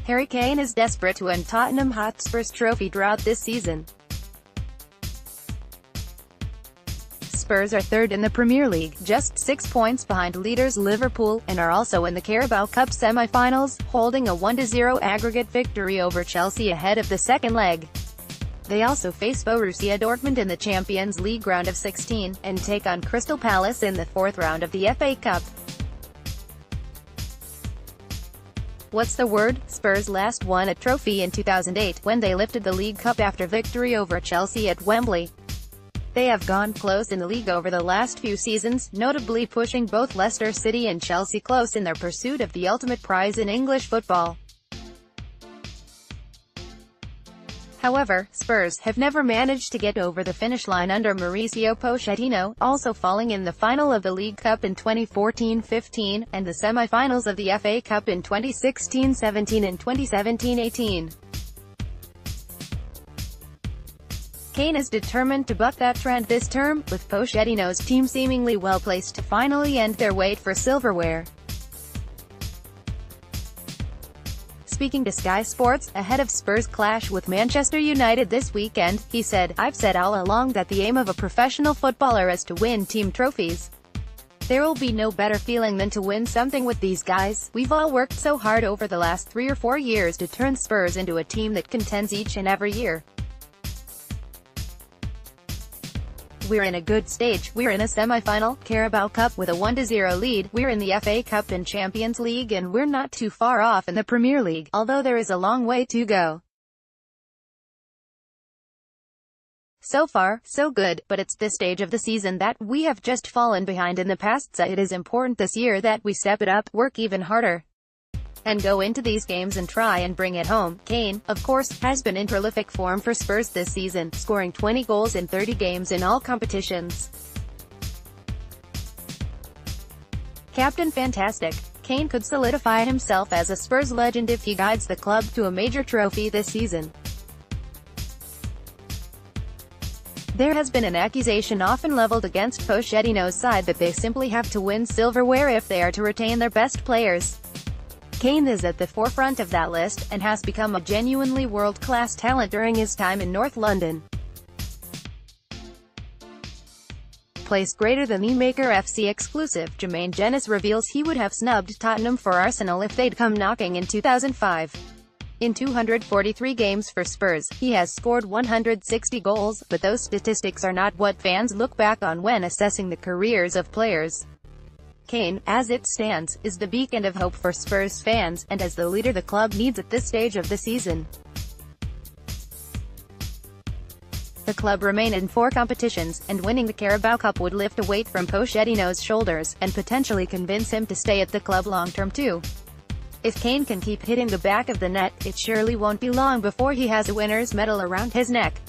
Harry Kane is desperate to end Tottenham Hotspur's trophy drought this season. Spurs are third in the Premier League, just 6 points behind leaders Liverpool, and are also in the Carabao Cup semi-finals, holding a 1-0 aggregate victory over Chelsea ahead of the second leg. They also face Borussia Dortmund in the Champions League round of 16, and take on Crystal Palace in the fourth round of the FA Cup. What's the word? Spurs last won a trophy in 2008, when they lifted the League Cup after victory over Chelsea at Wembley. They have gone close in the league over the last few seasons, notably pushing both Leicester City and Chelsea close in their pursuit of the ultimate prize in English football. However, Spurs have never managed to get over the finish line under Mauricio Pochettino, also falling in the final of the League Cup in 2014-15, and the semi-finals of the FA Cup in 2016-17 and 2017-18. Kane is determined to buck that trend this term, with Pochettino's team seemingly well-placed to finally end their wait for silverware. Speaking to Sky Sports, ahead of Spurs' clash with Manchester United this weekend, he said, "I've said all along that the aim of a professional footballer is to win team trophies. There will be no better feeling than to win something with these guys. We've all worked so hard over the last 3 or 4 years to turn Spurs into a team that contends each and every year. We're in a good stage, we're in a semi-final, Carabao Cup with a 1-0 lead, we're in the FA Cup and Champions League, and we're not too far off in the Premier League, although there is a long way to go. So far, so good, but it's this stage of the season that we have just fallen behind in the past, so it is important this year that we step it up, work even harder, and go into these games and try and bring it home." Kane, of course, has been in prolific form for Spurs this season, scoring 20 goals in 30 games in all competitions. Captain Fantastic. Kane could solidify himself as a Spurs legend if he guides the club to a major trophy this season. There has been an accusation often leveled against Pochettino's side that they simply have to win silverware if they are to retain their best players. Kane is at the forefront of that list, and has become a genuinely world-class talent during his time in North London. Place greater than the Maker FC exclusive, Jermaine Jenas reveals he would have snubbed Tottenham for Arsenal if they'd come knocking in 2005. In 243 games for Spurs, he has scored 160 goals, but those statistics are not what fans look back on when assessing the careers of players. Kane, as it stands, is the beacon of hope for Spurs fans, and as the leader the club needs at this stage of the season. The club remain in 4 competitions, and winning the Carabao Cup would lift a weight from Pochettino's shoulders, and potentially convince him to stay at the club long-term too. If Kane can keep hitting the back of the net, it surely won't be long before he has a winner's medal around his neck.